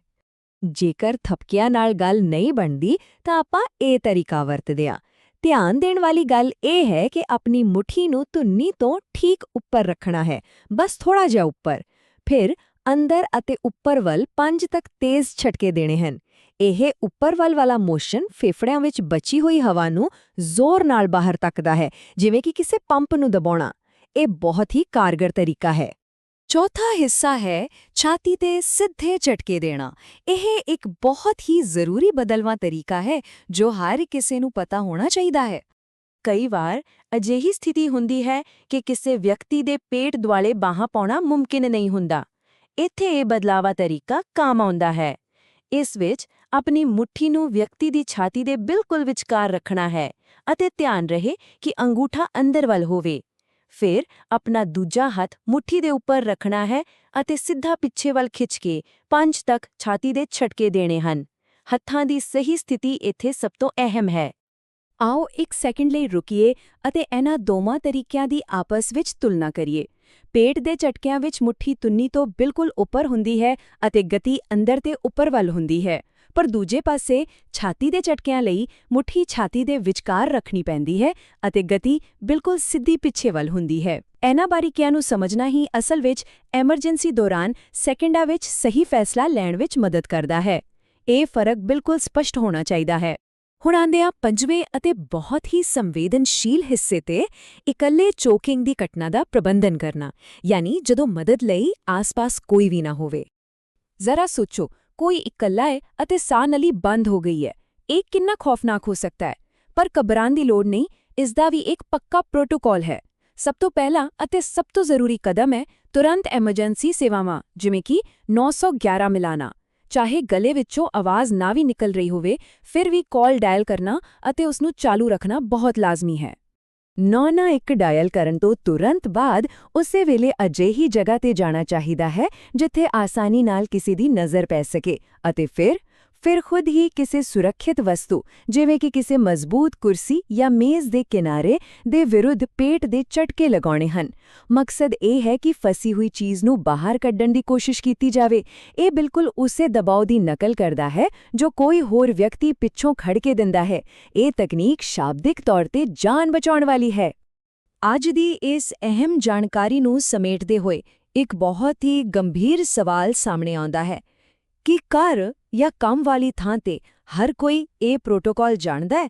ਜੇਕਰ ਥਪਕਿਆਂ ਨਾਲ ਗੱਲ ਨਹੀਂ ਬਣਦੀ ਤਾਂ ਆਪਾਂ ਇਹ ਤਰੀਕਾ ਵਰਤਦੇ ਹਾਂ। ਧਿਆਨ ਦੇਣ ਵਾਲੀ ਗੱਲ ਇਹ ਹੈ ਕਿ ਆਪਣੀ ਮੁੱਠੀ ਨੂੰ ਧੁੰਨੀ ਤੋਂ ਠੀਕ ਉੱਪਰ ਰੱਖਣਾ ਹੈ, ਬਸ ਥੋੜਾ ਜਿਹਾ ਉੱਪਰ। ਫਿਰ ਅੰਦਰ ਅਤੇ ਉੱਪਰ ਵੱਲ 5 ਤੱਕ ਤੇਜ਼ ਝਟਕੇ ਦੇਣੇ ਹਨ। ਇਹ ਉੱਪਰ ਵੱਲ ਵਾਲਾ ਮੋਸ਼ਨ ਫੇਫੜਿਆਂ ਵਿੱਚ ਬਚੀ ਹੋਈ ਹਵਾ ਨੂੰ ਜ਼ੋਰ ਨਾਲ ਬਾਹਰ ਧੱਕਦਾ ਹੈ, ਜਿਵੇਂ ਕਿ ਕਿਸੇ ਪੰਪ ਨੂੰ ਦਬਾਉਣਾ। ਇਹ ਬਹੁਤ ਹੀ ਕਾਰਗਰ ਤਰੀਕਾ ਹੈ। ਚੌਥਾ ਹਿੱਸਾ ਹੈ ਛਾਤੀ ਤੇ ਸਿੱਧੇ ਝਟਕੇ ਦੇਣਾ। ਇਹ ਇੱਕ ਬਹੁਤ ਹੀ ਜ਼ਰੂਰੀ ਬਦਲਵਾਂ ਤਰੀਕਾ ਹੈ ਜੋ ਹਰ ਕਿਸੇ ਨੂੰ ਪਤਾ ਹੋਣਾ ਚਾਹੀਦਾ ਹੈ। ਕਈ ਵਾਰ ਅਜਿਹੀ ਸਥਿਤੀ ਹੁੰਦੀ ਹੈ ਕਿ ਕਿਸੇ ਵਿਅਕਤੀ ਦੇ ਪੇਟ ਦੁਆਲੇ ਬਾਹਾਂ ਪਾਉਣਾ ਮੁਮਕਿਨ ਨਹੀਂ ਹੁੰਦਾ। ਇੱਥੇ ਇਹ ਬਦਲਾਵਾ ਤਰੀਕਾ ਕੰਮ ਆਉਂਦਾ ਹੈ। ਇਸ ਵਿੱਚ ਆਪਣੀ ਮੁੱਠੀ ਨੂੰ ਵਿਅਕਤੀ ਦੀ ਛਾਤੀ ਦੇ ਬਿਲਕੁਲ ਵਿਚਕਾਰ ਰੱਖਣਾ ਹੈ ਅਤੇ ਧਿਆਨ ਰਹੇ ਕਿ ਅੰਗੂਠਾ ਅੰਦਰ ਵੱਲ ਹੋਵੇ। ਫਿਰ ਆਪਣਾ ਦੂਜਾ ਹੱਥ ਮੁੱਠੀ ਦੇ ਉੱਪਰ ਰੱਖਣਾ ਹੈ ਅਤੇ ਸਿੱਧਾ ਪਿੱਛੇ ਵੱਲ ਖਿੱਚ ਕੇ 5 ਤੱਕ ਛਾਤੀ ਦੇ ਝਟਕੇ ਦੇਣੇ ਹਨ। ਹੱਥਾਂ ਦੀ ਸਹੀ ਸਥਿਤੀ ਇੱਥੇ ਸਭ ਤੋਂ ਅਹਿਮ ਹੈ। ਆਓ 1 ਸੈਕਿੰਡ ਲਈ ਰੁਕੀਏ ਅਤੇ ਇਹਨਾਂ ਦੋਵਾਂ ਤਰੀਕਿਆਂ ਦੀ ਆਪਸ ਵਿੱਚ ਤੁਲਨਾ ਕਰੀਏ। ਪੇਟ ਦੇ ਝਟਕਿਆਂ ਵਿੱਚ ਮੁੱਠੀ ਤੁੰਨੀ ਤੋਂ ਬਿਲਕੁਲ ਉੱਪਰ ਹੁੰਦੀ ਹੈ ਅਤੇ ਗਤੀ ਅੰਦਰ ਤੇ ਉੱਪਰ ਵੱਲ ਹੁੰਦੀ ਹੈ, ਪਰ ਦੂਜੇ ਪਾਸੇ ਛਾਤੀ ਦੇ ਝਟਕਿਆਂ ਲਈ ਮੁੱਠੀ ਛਾਤੀ ਦੇ ਵਿਚਕਾਰ ਰੱਖਣੀ ਪੈਂਦੀ ਹੈ ਅਤੇ ਗਤੀ ਬਿਲਕੁਲ ਸਿੱਧੀ ਪਿੱਛੇ ਵੱਲ ਹੁੰਦੀ ਹੈ। ਇਹਨਾਂ ਬਾਰੀਕੀਆਂ ਨੂੰ ਸਮਝਣਾ ਹੀ ਅਸਲ ਵਿੱਚ ਐਮਰਜੈਂਸੀ ਦੌਰਾਨ ਸੈਕਿੰਡਾਂ ਵਿੱਚ ਸਹੀ ਫੈਸਲਾ ਲੈਣ ਵਿੱਚ ਮਦਦ ਕਰਦਾ ਹੈ। ਇਹ ਫਰਕ ਬਿਲਕੁਲ ਸਪਸ਼ਟ ਹੋਣਾ ਚਾਹੀਦਾ ਹੈ। ਹੁਣ ਆਉਂਦੇ ਹਾਂ 5ਵੇਂ ਅਤੇ ਬਹੁਤ ਹੀ ਸੰਵੇਦਨਸ਼ੀਲ ਹਿੱਸੇ ਤੇ, ਇਕੱਲੇ ਚੋਕਿੰਗ ਦੀ ਘਟਨਾ ਦਾ ਪ੍ਰਬੰਧਨ ਕਰਨਾ, ਯਾਨੀ ਜਦੋਂ ਮਦਦ ਲਈ ਆਸ-ਪਾਸ ਕੋਈ ਵੀ ਨਾ ਹੋਵੇ। ਜ਼ਰਾ ਸੋਚੋ, ਕੋਈ ਇਕੱਲਾ ਹੈ ਅਤੇ ਸਾਹ ਨਲੀ ਬੰਦ ਹੋ ਗਈ ਹੈ। ਇਹ ਕਿੰਨਾ ਖੌਫਨਾਕ ਹੋ ਸਕਦਾ ਹੈ, ਪਰ ਘਬਰਾਉਣ ਦੀ ਲੋੜ ਨਹੀਂ। ਇਸ ਦਾ ਵੀ ਇੱਕ ਪੱਕਾ ਪ੍ਰੋਟੋਕਾਲ ਹੈ। ਸਭ ਤੋਂ ਪਹਿਲਾ ਅਤੇ ਸਭ ਤੋਂ ਜ਼ਰੂਰੀ ਕਦਮ ਹੈ ਤੁਰੰਤ ਐਮਰਜੈਂਸੀ ਸੇਵਾਵਾਂ ਜਿਵੇਂ ਕਿ 911 ਮਿਲਾਣਾ। ਚਾਹੇ ਗਲੇ ਵਿੱਚੋਂ ਆਵਾਜ਼ ਨਾ ਵੀ ਨਿਕਲ ਰਹੀ ਹੋਵੇ, ਫਿਰ ਵੀ ਕਾਲ ਡਾਇਲ ਕਰਨਾ ਅਤੇ ਉਸ ਨੂੰ ਚਾਲੂ ਰੱਖਣਾ ਬਹੁਤ ਲਾਜ਼ਮੀ ਹੈ। 991 ਡਾਇਲ ਕਰਨ ਤੋਂ ਤੁਰੰਤ ਬਾਅਦ ਉਸੇ ਵੇਲੇ ਅਜਿਹੀ ਜਗ੍ਹਾ ਤੇ ਜਾਣਾ ਚਾਹੀਦਾ ਹੈ ਜਿੱਥੇ ਆਸਾਨੀ ਨਾਲ ਕਿਸੇ ਦੀ ਨਜ਼ਰ ਪੈ ਸਕੇ ਅਤੇ ਫਿਰ ਖੁਦ ਹੀ ਕਿਸੇ ਸੁਰੱਖਿਅਤ ਵਸਤੂ ਜਿਵੇਂ ਕਿ ਕਿਸੇ ਮਜ਼ਬੂਤ ਕੁਰਸੀ ਜਾਂ ਮੇਜ਼ ਦੇ ਕਿਨਾਰੇ ਦੇ ਵਿਰੁੱਧ ਪੇਟ ਦੇ ਝਟਕੇ ਲਗਾਉਣੇ ਹਨ। ਮਕਸਦ ਇਹ ਹੈ ਕਿ ਫਸੀ ਹੋਈ ਚੀਜ਼ ਨੂੰ ਬਾਹਰ ਕੱਢਣ ਦੀ ਕੋਸ਼ਿਸ਼ ਕੀਤੀ ਜਾਵੇ। ਇਹ ਬਿਲਕੁਲ ਉਸੇ ਦਬਾਅ ਦੀ ਨਕਲ ਕਰਦਾ ਹੈ ਜੋ ਕੋਈ ਹੋਰ ਵਿਅਕਤੀ ਪਿੱਛੋਂ ਖੜ ਕੇ ਦਿੰਦਾ ਹੈ। ਇਹ ਤਕਨੀਕ ਸ਼ਾਬਦਿਕ ਤੌਰ ਤੇ ਜਾਨ ਬਚਾਉਣ ਵਾਲੀ ਹੈ। ਅੱਜ ਦੀ ਇਸ ਅਹਿਮ ਜਾਣਕਾਰੀ ਨੂੰ ਸਮੇਟਦੇ ਹੋਏ ਇੱਕ ਬਹੁਤ ਹੀ ਗੰਭੀਰ ਸਵਾਲ ਸਾਹਮਣੇ ਆਉਂਦਾ ਹੈ ਕਿ ਘਰ ਜਾਂ ਕੰਮ ਵਾਲੀ ਥਾਂ ਤੇ ਹਰ ਕੋਈ ਇਹ ਪ੍ਰੋਟੋਕਾਲ ਜਾਣਦਾ ਹੈ?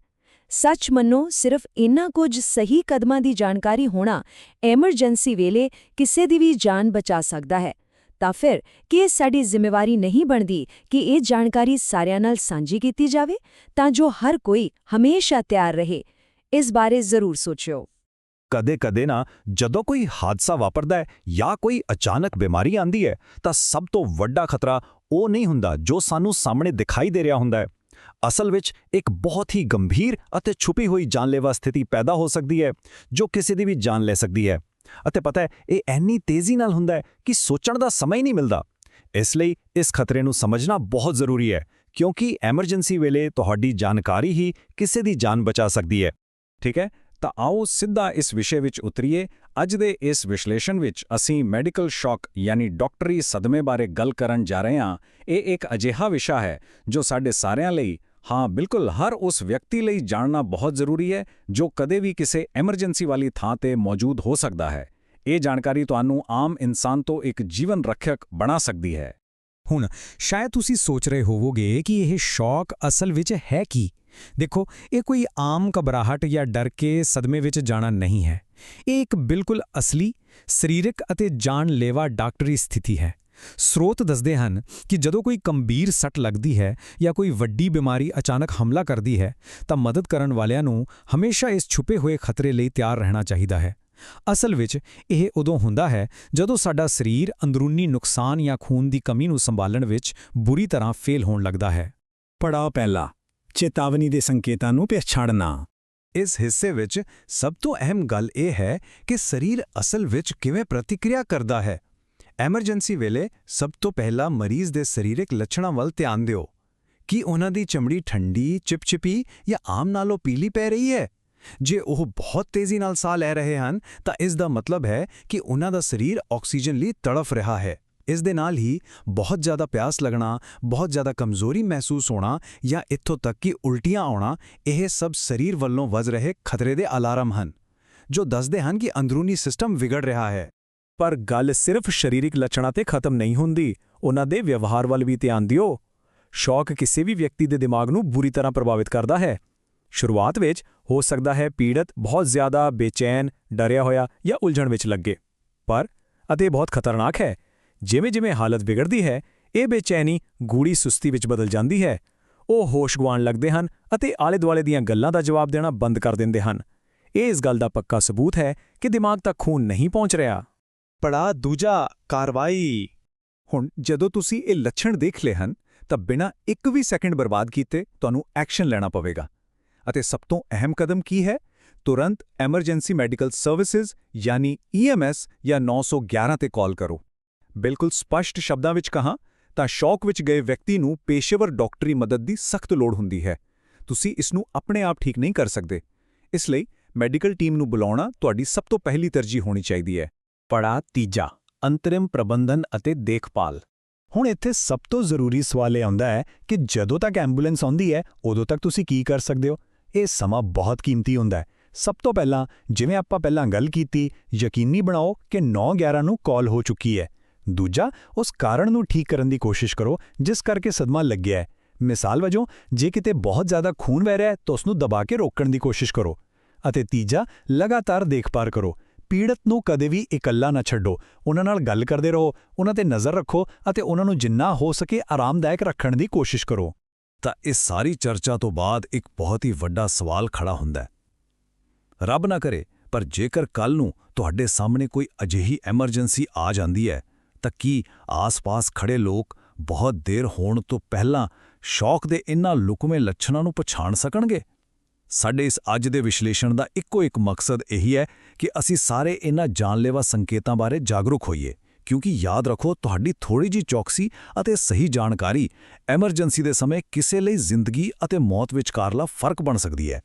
ਸੱਚ ਮੰਨੋ, ਸਿਰਫ ਇਨ੍ਹਾਂ ਕੁਝ ਸਹੀ ਕਦਮਾਂ ਦੀ ਜਾਣਕਾਰੀ ਹੋਣਾ ਐਮਰਜੈਂਸੀ ਵੇਲੇ ਕਿਸੇ ਦੀ ਵੀ ਜਾਨ ਬਚਾ ਸਕਦਾ ਹੈ। ਤਾਂ ਫਿਰ ਕੀ ਇਹ ਸਾਡੀ ਜ਼ਿੰਮੇਵਾਰੀ ਨਹੀਂ ਬਣਦੀ ਕਿ ਇਹ ਜਾਣਕਾਰੀ ਸਾਰਿਆਂ ਨਾਲ ਸਾਂਝੀ ਕੀਤੀ ਜਾਵੇ ਤਾਂ ਜੋ ਹਰ ਕੋਈ ਹਮੇਸ਼ਾ ਤਿਆਰ ਰਹੇ? ਇਸ ਬਾਰੇ ਜ਼ਰੂਰ ਸੋਚਿਓ। ਕਦੇ-ਕਦੇ ਨਾ ਜਦੋਂ ਕੋਈ ਹਾਦਸਾ ਵਾਪਰਦਾ ਹੈ ਜਾਂ ਕੋਈ ਅਚਾਨਕ ਬਿਮਾਰੀ ਆਂਦੀ ਹੈ ਤਾਂ ਸਭ ਤੋਂ ਵੱਡਾ ਖਤਰਾ ਉਹ ਨਹੀਂ ਹੁੰਦਾ ਜੋ ਸਾਨੂੰ ਸਾਹਮਣੇ ਦਿਖਾਈ ਦੇ ਰਿਹਾ ਹੁੰਦਾ ਹੈ। ਅਸਲ ਵਿੱਚ ਇੱਕ ਬਹੁਤ ਹੀ ਗੰਭੀਰ ਅਤੇ ਛੁਪੀ ਹੋਈ ਜਾਨਲੇਵਾ ਸਥਿਤੀ ਪੈਦਾ ਹੋ ਸਕਦੀ ਹੈ ਜੋ ਕਿਸੇ ਦੀ ਵੀ ਜਾਨ ਲੈ ਸਕਦੀ ਹੈ। ਅਤੇ ਪਤਾ ਹੈ, ਇਹ ਇੰਨੀ ਤੇਜ਼ੀ ਨਾਲ ਹੁੰਦਾ ਹੈ ਕਿ ਸੋਚਣ ਦਾ ਸਮਾਂ ਹੀ ਨਹੀਂ ਮਿਲਦਾ। ਇਸ ਲਈ ਇਸ ਖਤਰੇ ਨੂੰ ਸਮਝਣਾ ਬਹੁਤ ਜ਼ਰੂਰੀ ਹੈ ਕਿਉਂਕਿ ਐਮਰਜੈਂਸੀ ਵੇਲੇ ਤੁਹਾਡੀ ਜਾਣਕਾਰੀ ਹੀ ਕਿਸੇ ਦੀ ਜਾਨ ਬਚਾ ਸਕਦੀ ਹੈ। ਠੀਕ ਹੈ, ਤਾਂ ਆਓ ਸਿੱਧਾ ਇਸ ਵਿਸ਼ੇ ਵਿੱਚ ਉਤਰੀਏ। ਅੱਜ ਦੇ ਇਸ ਵਿਸ਼ਲੇਸ਼ਣ ਵਿੱਚ ਅਸੀਂ ਮੈਡੀਕਲ ਸ਼ੌਕ ਯਾਨੀ ਡਾਕਟਰੀ ਸਦਮੇ ਬਾਰੇ ਗੱਲ ਕਰਨ ਜਾ ਰਹੇ ਹਾਂ। ਇਹ ਇੱਕ ਅਜਿਹਾ ਵਿਸ਼ਾ ਹੈ ਜੋ ਸਾਡੇ ਸਾਰਿਆਂ ਲਈ, ਹਾਂ ਬਿਲਕੁਲ ਹਰ ਉਸ ਵਿਅਕਤੀ ਲਈ ਜਾਣਨਾ ਬਹੁਤ ਜ਼ਰੂਰੀ ਹੈ ਜੋ ਕਦੇ ਵੀ ਕਿਸੇ ਐਮਰਜੈਂਸੀ ਵਾਲੀ ਥਾਂ ਤੇ ਮੌਜੂਦ ਹੋ ਸਕਦਾ ਹੈ। ਇਹ ਜਾਣਕਾਰੀ ਤੁਹਾਨੂੰ ਆਮ ਇਨਸਾਨ ਤੋਂ ਇੱਕ ਜੀਵਨ ਰੱਖਿਅਕ ਬਣਾ ਸਕਦੀ ਹੈ। ਹੁਣ ਸ਼ਾਇਦ ਤੁਸੀਂ ਸੋਚ ਰਹੇ ਹੋਵੋਗੇ ਕਿ ਇਹ ਸ਼ੌਕ ਅਸਲ ਵਿੱਚ ਹੈ ਕੀ? ਦੇਖੋ, ਇਹ ਕੋਈ ਆਮ ਘਬਰਾਹਟ ਜਾਂ ਡਰ ਕੇ ਸਦਮੇ ਵਿੱਚ ਜਾਣਾ ਨਹੀਂ ਹੈ। ਇਹ ਇੱਕ ਬਿਲਕੁਲ ਅਸਲੀ, ਸਰੀਰਕ ਅਤੇ ਜਾਨਲੇਵਾ ਡਾਕਟਰੀ ਸਥਿਤੀ ਹੈ। ਸਰੋਤ ਦੱਸਦੇ ਹਨ ਕਿ ਜਦੋਂ ਕੋਈ ਗੰਭੀਰ ਸੱਟ ਲੱਗਦੀ ਹੈ ਜਾਂ ਕੋਈ ਵੱਡੀ ਬਿਮਾਰੀ ਅਚਾਨਕ ਹਮਲਾ ਕਰਦੀ ਹੈ ਤਾਂ ਮਦਦ ਕਰਨ ਵਾਲਿਆਂ ਨੂੰ ਹਮੇਸ਼ਾ ਇਸ ਛੁਪੇ ਹੋਏ ਖਤਰੇ ਲਈ ਤਿਆਰ ਰਹਿਣਾ ਚਾਹੀਦਾ ਹੈ। ਅਸਲ ਵਿੱਚ ਇਹ ਉਦੋਂ ਹੁੰਦਾ ਹੈ ਜਦੋਂ ਸਾਡਾ ਸਰੀਰ ਅੰਦਰੂਨੀ ਨੁਕਸਾਨ ਜਾਂ ਖੂਨ ਦੀ ਕਮੀ ਨੂੰ ਸੰਭਾਲਣ ਵਿੱਚ ਬੁਰੀ ਤਰ੍ਹਾਂ ਫੇਲ ਹੋਣ ਲੱਗਦਾ ਹੈ। ਪੜਾਅ ਪਹਿਲਾ, ਚੇਤਾਵਨੀ ਦੇ ਸੰਕੇਤਾਂ ਨੂੰ ਪਛਾਣਨਾ। ਇਸ ਹਿੱਸੇ ਵਿੱਚ ਸਭ ਤੋਂ ਅਹਿਮ ਗੱਲ ਇਹ ਹੈ ਕਿ ਸਰੀਰ ਅਸਲ ਵਿੱਚ ਕਿਵੇਂ ਪ੍ਰਤੀਕਿਰਿਆ ਕਰਦਾ ਹੈ। ਐਮਰਜੈਂਸੀ ਵੇਲੇ ਸਭ ਤੋਂ ਪਹਿਲਾਂ ਮਰੀਜ਼ ਦੇ ਸਰੀਰਕ ਲੱਛਣਾਂ ਵੱਲ ਧਿਆਨ ਦਿਓ। ਕੀ ਉਹਨਾਂ ਦੀ ਚਮੜੀ ਠੰਡੀ, ਚਿਪਚਿਪੀ ਜਾਂ ਆਮ ਨਾਲੋਂ ਪੀਲੀ ਪੈ ਰਹੀ ਹੈ? ਜੇ ਉਹ ਬਹੁਤ ਤੇਜ਼ੀ ਨਾਲ ਸਾਹ ਲੈ ਰਹੇ ਹਨ ਤਾਂ ਇਸ ਦਾ ਮਤਲਬ ਹੈ ਕਿ ਉਹਨਾਂ ਦਾ ਸਰੀਰ ਆਕਸੀਜਨ ਲਈ ਤੜਫ ਰਿਹਾ ਹੈ। ਇਸ ਦੇ ਨਾਲ ਹੀ ਬਹੁਤ ਜ਼ਿਆਦਾ ਪਿਆਸ ਲੱਗਣਾ, ਬਹੁਤ ਜ਼ਿਆਦਾ ਕਮਜ਼ੋਰੀ ਮਹਿਸੂਸ ਹੋਣਾ ਜਾਂ ਇੱਥੋਂ ਤੱਕ ਕਿ ਉਲਟੀਆਂ ਆਉਣਾ, ਇਹ ਸਭ ਸਰੀਰ ਵੱਲੋਂ ਵੱਜ ਰਹੇ ਖਤਰੇ ਦੇ ਅਲਾਰਮ ਹਨ ਜੋ ਦੱਸਦੇ ਹਨ ਕਿ ਅੰਦਰੂਨੀ ਸਿਸਟਮ ਵਿਗੜ ਰਿਹਾ ਹੈ। ਪਰ ਗੱਲ ਸਿਰਫ ਸਰੀਰਕ ਲੱਛਣਾਂ ਤੇ ਖਤਮ ਨਹੀਂ ਹੁੰਦੀ, ਉਹਨਾਂ ਦੇ ਵਿਵਹਾਰ ਵੱਲ ਵੀ ਧਿਆਨ ਦਿਓ। ਸ਼ੌਕ ਕਿਸੇ ਵੀ ਵਿਅਕਤੀ ਦੇ ਦਿਮਾਗ ਨੂੰ ਬੁਰੀ ਤਰ੍ਹਾਂ ਪ੍ਰਭਾਵਿਤ ਕਰਦਾ ਹੈ। ਸ਼ੁਰੂਆਤ ਵਿੱਚ ਹੋ ਸਕਦਾ ਹੈ ਪੀੜਤ ਬਹੁਤ ਜ਼ਿਆਦਾ ਬੇਚੈਨ, ਡਰਿਆ ਹੋਇਆ ਜਾਂ ਉਲਝਣ ਵਿੱਚ ਲੱਗੇ, ਪਰ ਅਤੇ ਬਹੁਤ ਖਤਰਨਾਕ ਹੈ। ਜਿਵੇਂ-ਜਿਵੇਂ ਹਾਲਤ ਵਿਗੜਦੀ ਹੈ, ਇਹ ਬੇਚੈਨੀ ਗੂੜੀ ਸੁਸਤੀ ਵਿੱਚ ਬਦਲ ਜਾਂਦੀ ਹੈ। ਉਹ ਹੋਸ਼ ਗੁਆਉਣ ਲੱਗਦੇ ਹਨ ਅਤੇ ਆਲੇ-ਦੁਆਲੇ ਦੀਆਂ ਗੱਲਾਂ ਦਾ ਜਵਾਬ ਦੇਣਾ ਬੰਦ ਕਰ ਦਿੰਦੇ ਹਨ। ਇਹ ਇਸ ਗੱਲ ਦਾ ਪੱਕਾ ਸਬੂਤ ਹੈ ਕਿ ਦਿਮਾਗ ਤੱਕ ਖੂਨ ਨਹੀਂ ਪਹੁੰਚ ਰਿਹਾ। ਪੜਾਅ ਦੂਜਾ, ਕਾਰਵਾਈ। ਹੁਣ ਜਦੋਂ ਤੁਸੀਂ ਇਹ ਲੱਛਣ ਦੇਖ ਲਏ ਹਨ ਤਾਂ ਬਿਨਾਂ ਇੱਕ ਵੀ ਸੈਕਿੰਡ ਬਰਬਾਦ ਕੀਤੇ ਤੁਹਾਨੂੰ ਐਕਸ਼ਨ ਲੈਣਾ ਪਵੇਗਾ। ਅਤੇ ਸਭ ਤੋਂ ਅਹਿਮ ਕਦਮ ਕੀ ਹੈ? ਤੁਰੰਤ ਐਮਰਜੈਂਸੀ ਮੈਡੀਕਲ ਸਰਵਿਸਿਜ਼ ਯਾਨੀ EMS ਜਾਂ 911 ਤੇ ਕਾਲ ਕਰੋ। ਬਿਲਕੁਲ ਸਪਸ਼ਟ ਸ਼ਬਦਾਂ ਵਿੱਚ ਕਹਾਂ ਤਾਂ ਸ਼ੌਕ ਵਿੱਚ ਗਏ ਵਿਅਕਤੀ ਨੂੰ ਪੇਸ਼ੇਵਰ ਡਾਕਟਰੀ ਮਦਦ ਦੀ ਸਖਤ ਲੋੜ ਹੁੰਦੀ ਹੈ। ਤੁਸੀਂ ਇਸ ਨੂੰ ਆਪਣੇ ਆਪ ਠੀਕ ਨਹੀਂ ਕਰ ਸਕਦੇ। ਇਸ ਲਈ ਮੈਡੀਕਲ ਟੀਮ ਨੂੰ ਬੁਲਾਉਣਾ ਤੁਹਾਡੀ ਸਭ ਤੋਂ ਪਹਿਲੀ ਤਰਜੀਹ ਹੋਣੀ ਚਾਹੀਦੀ ਹੈ। ਪੜਾਅ ਤੀਜਾ, ਅੰਤਰਿਮ ਪ੍ਰਬੰਧਨ ਅਤੇ ਦੇਖਭਾਲ। ਹੁਣ ਇੱਥੇ ਸਭ ਤੋਂ ਜ਼ਰੂਰੀ ਸਵਾਲ ਇਹ ਆਉਂਦਾ ਹੈ ਕਿ ਜਦੋਂ ਤੱਕ ਐਂਬੂਲੈਂਸ ਆਉਂਦੀ ਹੈ, ਉਦੋਂ ਤੱਕ ਤੁਸੀਂ ਕੀ ਕਰ ਸਕਦੇ ਹੋ? ਇਹ ਸਮਾਂ ਬਹੁਤ ਕੀਮਤੀ ਹੁੰਦਾ ਹੈ। ਸਭ ਤੋਂ ਪਹਿਲਾਂ, ਜਿਵੇਂ ਆਪਾਂ ਪਹਿਲਾਂ ਗੱਲ ਕੀਤੀ, ਯਕੀਨੀ ਬਣਾਓ ਕਿ 911 ਨੂੰ ਕਾਲ ਹੋ ਚੁੱਕੀ ਹੈ। ਦੂਜਾ, ਉਸ ਕਾਰਨ ਨੂੰ ਠੀਕ ਕਰਨ ਦੀ ਕੋਸ਼ਿਸ਼ ਕਰੋ ਜਿਸ ਕਰਕੇ ਸਦਮਾ ਲੱਗਿਆ ਹੈ। ਮਿਸਾਲ ਵਜੋਂ, ਜੇ ਕਿਤੇ ਬਹੁਤ ਜ਼ਿਆਦਾ ਖੂਨ ਵਹਿ ਰਿਹਾ ਹੈ ਤਾਂ ਉਸ ਨੂੰ ਦਬਾ ਕੇ ਰੋਕਣ ਦੀ ਕੋਸ਼ਿਸ਼ ਕਰੋ। ਅਤੇ ਤੀਜਾ, ਲਗਾਤਾਰ ਦੇਖਭਾਲ ਕਰੋ। ਪੀੜਤ ਨੂੰ ਕਦੇ ਵੀ ਇਕੱਲਾ ਨਾ ਛੱਡੋ। ਉਹਨਾਂ ਨਾਲ ਗੱਲ ਕਰਦੇ ਰਹੋ, ਉਹਨਾਂ ਤੇ ਨਜ਼ਰ ਰੱਖੋ ਅਤੇ ਉਹਨਾਂ ਨੂੰ ਜਿੰਨਾ ਹੋ ਸਕੇ ਆਰਾਮਦਾਇਕ ਰੱਖਣ ਦੀ ਕੋਸ਼ਿਸ਼ ਕਰੋ। ਤਾਂ ਇਸ ਸਾਰੀ ਚਰਚਾ ਤੋਂ ਬਾਅਦ ਇੱਕ ਬਹੁਤ ਹੀ ਵੱਡਾ ਸਵਾਲ ਖੜਾ ਹੁੰਦਾ ਹੈ। ਰੱਬ ਨਾ ਕਰੇ, ਪਰ ਜੇਕਰ ਕੱਲ ਨੂੰ ਤੁਹਾਡੇ ਸਾਹਮਣੇ ਕੋਈ ਅਜਿਹੀ ਐਮਰਜੈਂਸੀ ਆ ਜਾਂਦੀ ਹੈ ਤਾਂ ਕੀ ਆਸ-ਪਾਸ ਖੜੇ ਲੋਕ ਬਹੁਤ ਦੇਰ ਹੋਣ ਤੋਂ ਪਹਿਲਾਂ ਸ਼ੌਕ ਦੇ ਇਨ੍ਹਾਂ ਲੁਕਵੇਂ ਲੱਛਣਾਂ ਨੂੰ ਪਛਾਣ ਸਕਣਗੇ? ਸਾਡੇ ਇਸ ਅੱਜ ਦੇ ਵਿਸ਼ਲੇਸ਼ਣ ਦਾ ਇੱਕੋ ਇੱਕ ਮਕਸਦ ਇਹੀ ਹੈ ਕਿ ਅਸੀਂ ਸਾਰੇ ਇਨ੍ਹਾਂ ਜਾਨਲੇਵਾ ਸੰਕੇਤਾਂ ਬਾਰੇ ਜਾਗਰੂਕ ਹੋਈਏ, ਕਿਉਂਕਿ ਯਾਦ ਰੱਖੋ, ਤੁਹਾਡੀ ਥੋੜੀ ਜਿਹੀ ਚੌਕਸੀ ਅਤੇ ਸਹੀ ਜਾਣਕਾਰੀ ਐਮਰਜੈਂਸੀ ਦੇ ਸਮੇਂ ਕਿਸੇ ਲਈ ਜ਼ਿੰਦਗੀ ਅਤੇ ਮੌਤ ਵਿਚਕਾਰਲਾ ਫਰਕ ਬਣ ਸਕਦੀ ਹੈ।